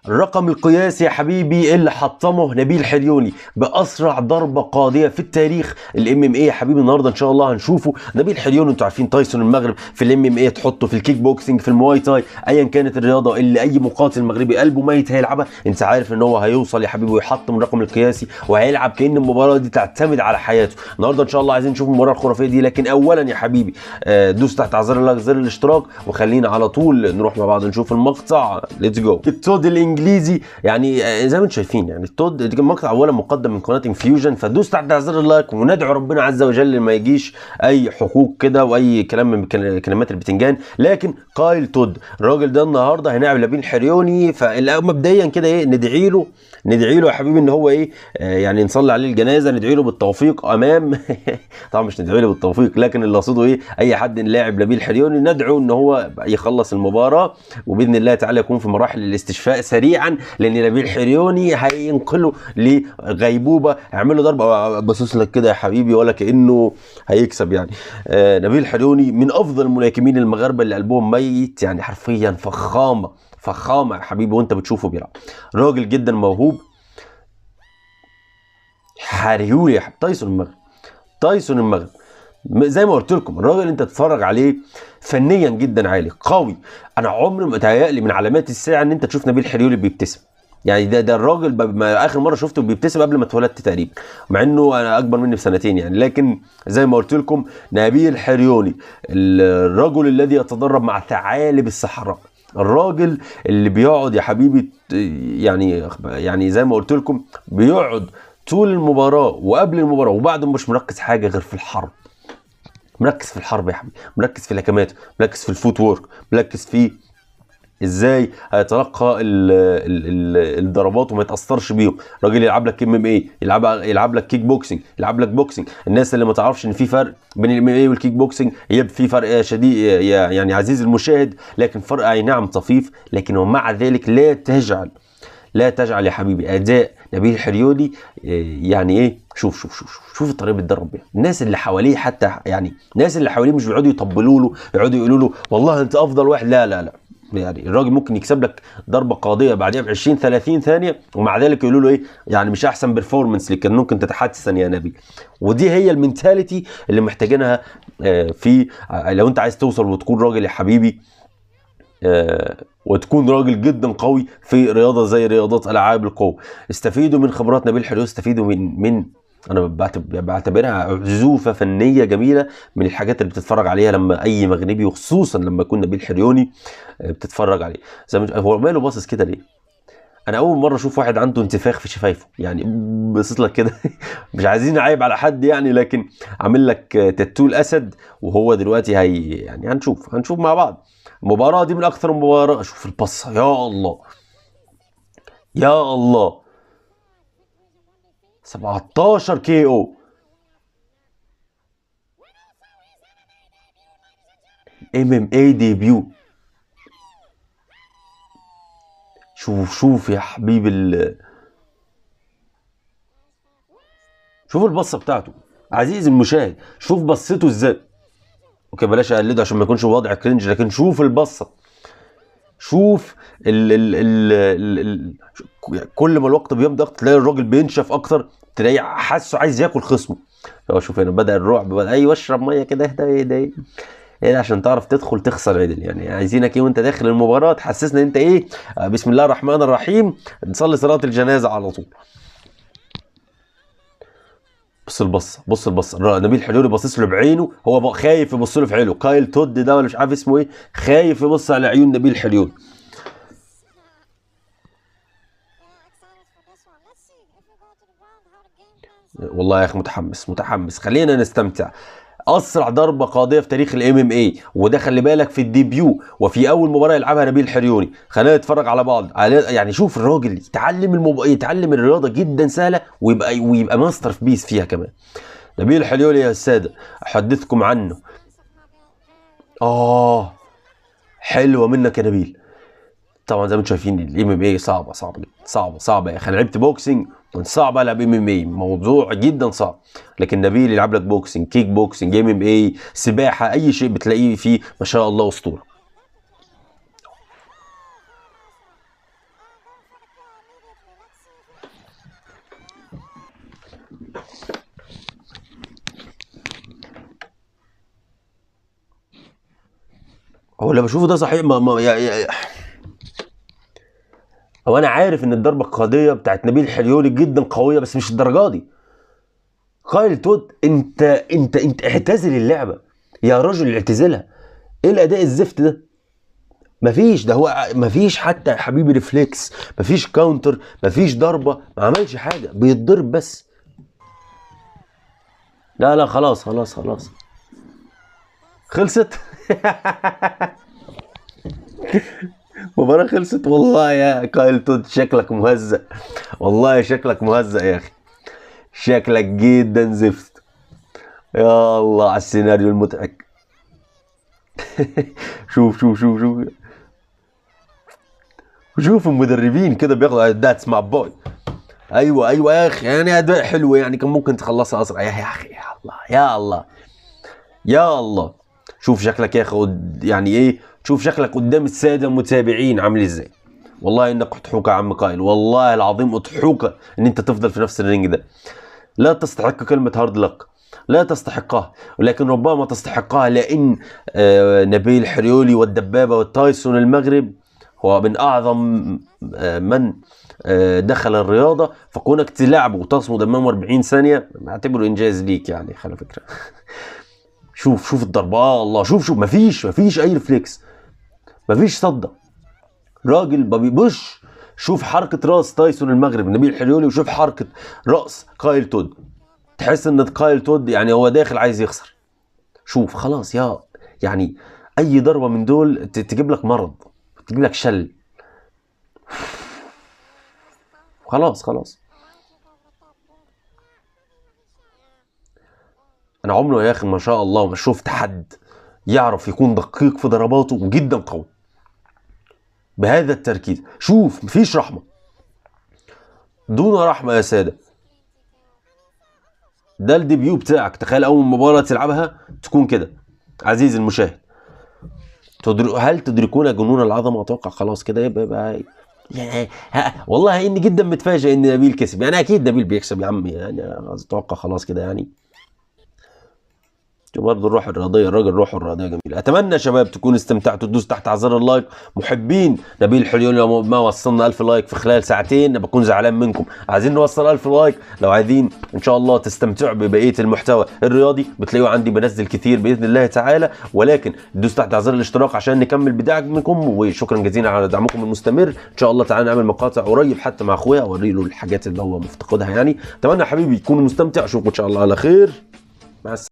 الرقم القياسي يا حبيبي اللي حطمه نبيل حريوني باسرع ضربه قاضيه في التاريخ الام ام اي يا حبيبي. النهارده ان شاء الله هنشوفه. نبيل حريوني انتوا عارفين تايسون المغرب في الام ام اي تحطه في الكيك بوكسنج في المواي تاي ايا كانت الرياضه اللي اي مقاتل مغربي قلبه ميت هيلعبها. انت عارف ان هو هيوصل يا حبيبي ويحطم الرقم القياسي وهيلعب كأن المباراه دي تعتمد على حياته. النهارده ان شاء الله عايزين نشوف المباراه الخرافيه دي، لكن اولا يا حبيبي دوس تحت على زر الاشتراك وخلينا على طول نروح مع بعض نشوف المقطع. ليتس جو. التود الانجليزي يعني زي ما انتم شايفين، يعني التود المقطع اولا مقدم من قناه انفيوجن، فدوس تحت على زر اللايك وندعو ربنا عز وجل ما يجيش اي حقوق كده واي كلام من كلمات البتنجان. لكن كايل تود الراجل ده النهارده هنلعب نبيل حريوني، فمبدئيا كده ايه ندعي له يا حبيبي ان هو ايه يعني نصلي عليه الجنازه، ندعي له بالتوفيق امام طبعا مش ندعي له بالتوفيق، لكن اللي اقصده ايه اي حد لاعب نبيل حريوني ندعو ان هو يخلص المباراه وباذن الله تعالى يكون في مراحل الاستشفاء سريعا، لان نبيل حريوني هينقله لغيبوبه. اعمل له ضربه باصص لك كده يا حبيبي ولا كانه هيكسب يعني. نبيل حريوني من افضل الملاكمين المغاربه اللي قلبهم ميت، يعني حرفيا فخامه يا حبيبي وانت بتشوفه بيلعب. راجل جدا موهوب. حريولي يا حبيبي تايسون المغرب زي ما قلت لكم الراجل انت تتفرج عليه فنيا جدا عالي قوي. انا عمري ما متهيألي من علامات الساعه ان انت تشوف نبيل حريولي بيبتسم. يعني ده الراجل اخر مره شفته بيبتسم قبل ما اتولدت تقريبا، مع انه انا اكبر مني بسنتين يعني. لكن زي ما قلت لكم نبيل حريوني الرجل الذي يتدرب مع ثعالب الصحراء، الراجل اللي بيقعد يا حبيبي يعني زي ما قلت لكم بيقعد طول المباراه وقبل المباراه وبعد مش مركز حاجه غير في الحرب. مركز في الحرب يا حبيبي، مركز في لكماته، مركز في الفوت وورك، مركز في ازاي هيتلقى الضربات وما يتاثرش بيهم. راجل يلعب لك ام ام اي، يلعب لك كيك بوكسنج، يلعب لك بوكسنج. الناس اللي ما تعرفش ان في فرق بين الام ام اي والكيك بوكسنج، في فرق شديد يعني عزيز المشاهد، لكن فرق اي نعم طفيف، لكن ومع ذلك لا تجعل يا حبيبي اداء نبيل حريوني يعني ايه. شوف الطريقه بيتدرب بيها. الناس اللي حواليه حتى يعني الناس اللي حواليه مش بيقعدوا يطبلوا له، يقعدوا يقولوا له والله انت افضل واحد. لا يعني الراجل ممكن يكسب لك ضربه قاضيه بعدها ب 20 30 ثانيه ومع ذلك يقولوا له ايه يعني مش احسن بيرفورمانس اللي كان ممكن تتحسن يا نبيل. ودي هي المينتاليتي اللي محتاجينها في لو انت عايز توصل وتكون راجل يا حبيبي وتكون راجل جدا قوي في رياضه زي رياضات العاب القوه. استفيدوا من خبرات نبيل حريوني، استفيدوا من انا بعتبرها عزوفه فنيه جميله من الحاجات اللي بتتفرج عليها لما اي مغربي وخصوصا لما يكون نبيل حريوني بتتفرج عليه. زي ما هو ماله باصص كده ليه؟ انا اول مره اشوف واحد عنده انتفاخ في شفايفه يعني باصص لك كده مش عايزين نعيب على حد يعني، لكن عامل لك تاتو الاسد وهو دلوقتي يعني هنشوف مع بعض. المباراه دي من اكثر المباراه. شوف البصه يا الله 17 كي او ام ام اي ديبيو. شوف يا حبيبي شوف البصه بتاعته عزيزي المشاهد، شوف بصته ازاي. اوكي بلاش اقلده عشان ما يكونش وضع كرنج، لكن شوف البصه. شوف كل ما الوقت بيمضي تلاقي الراجل بينشف اكتر، تلاقيه حاسه عايز ياكل خصمه. شوف هنا بدا الرعب، ايوه اشرب ميه كده اهدى ايه عشان تعرف تدخل تخسر عدل. يعني عايزينك ايه وانت داخل المباراه تحسسنا انت ايه بسم الله الرحمن الرحيم تصلي صلاه الجنازه على طول. بص البصه نبيل حريوني باصص له بعينه، هو خايف يبص له في عينه. كايل تود ده ولا مش عارف اسمه ايه خايف يبص على عيون نبيل حريوني. والله يا اخي متحمس خلينا نستمتع. اسرع ضربه قاضيه في تاريخ الام ام اي، وده خلي بالك في الديبيو وفي اول مباراه يلعبها نبيل حريوني. خلينا نتفرج على بعض يعني شوف الراجل يتعلم الرياضه جدا سهله ويبقى ماستر في بيس فيها كمان. نبيل حريوني يا الساده احدثكم عنه. حلوه منك يا نبيل. طبعا زي ما انتم شايفين الام ام اي صعبه يا اخي. انا لعبت بوكسنج صعب العب ام ام اي، موضوع جدا صعب. لكن نبيل يلعب لك بوكسنج، كيك بوكسنج، ام ام اي، سباحه، اي شيء بتلاقيه فيه ما شاء الله اسطوره. هو اللي بشوفه ده صحيح. هو انا عارف ان الضربه القاضيه بتاعت نبيل حريولي جدا قويه، بس مش الدرجه دي. كايل تود انت اعتزل اللعبه يا رجل، اعتزلها. ايه الاداء الزفت ده؟ مفيش، ده هو مفيش حتى يا حبيبي ريفلكس، مفيش كاونتر، مفيش ضربه، ما عملش حاجه، بيتضرب بس. لا لا خلاص خلاص خلاص خلصت. المباراة خلصت. والله يا كايل تود شكلك مهزأ، والله شكلك مهزأ يا اخي، شكلك جدا زفت. يا الله على السيناريو المضحك. شوف شوف شوف شوف شوف المدربين كده بياخدوا ذاتس مع بوي. ايوه ايوه يا اخي، يعني اداء حلو، يعني كان ممكن تخلصها اسرع يا اخي. يا الله يا الله يا الله. شوف شكلك يا اخي، يعني ايه، شوف شكلك قدام الساده المتابعين عامل ازاي. والله انك اضحوك يا عم كايل، والله العظيم اضحوك ان انت تفضل في نفس الرينج ده. لا تستحق كلمه هارد لك، لا تستحقها، ولكن ربما تستحقها لان نبيل حريولي والدبابه والتايسون المغرب هو من اعظم من دخل الرياضه، فكونك تلعبه وتصمد امامه 40 ثانيه اعتبره انجاز ليك يعني على فكره. شوف شوف الضربه، الله شوف شوف، مفيش اي ريفلكس، مفيش صده، راجل ما بيبوش. شوف حركه راس تايسون المغرب نبيل حريولي، وشوف حركه راس كايل تود، تحس ان كايل تود يعني هو داخل عايز يخسر. شوف خلاص يا، يعني اي ضربه من دول تجيب لك مرض، تجيب لك شل. خلاص خلاص. انا عمره يا اخي ما شاء الله ما شفت حد يعرف يكون دقيق في ضرباته وجدا قوي بهذا التركيز. شوف مفيش رحمه، دون رحمه يا ساده. ده الديبيو بتاعك، تخيل اول مباراه تلعبها تكون كده عزيزي المشاهد. هل تدركون جنون العظمه؟ اتوقع خلاص كده يبقى يعني والله اني جدا متفاجئ ان نبيل كسب، يعني اكيد نبيل بيكسب يا عم، يعني اتوقع خلاص كده يعني. برضه الروح الرياضيه، الراجل روحه الرياضيه جميله. اتمنى يا شباب تكونوا استمتعتوا، تدوس تحت على زر اللايك. محبين نبيل حريولي لو ما وصلنا 1000 لايك في خلال ساعتين بكون زعلان منكم. عايزين نوصل 1000 لايك، لو عايزين ان شاء الله تستمتعوا ببقيه المحتوى الرياضي بتلاقوا عندي بنزل كتير باذن الله تعالى، ولكن دوس تحت على زر الاشتراك عشان نكمل بدعمكم، وشكرا جزيلا على دعمكم المستمر. ان شاء الله تعالى نعمل مقاطع قريب حتى مع اخويا اوري له الحاجات اللي هو مفتقدها يعني. اتمنى يا حبيبي تكونوا مستمتع، اشوفكم ان شاء الله على خير، مع السلامه.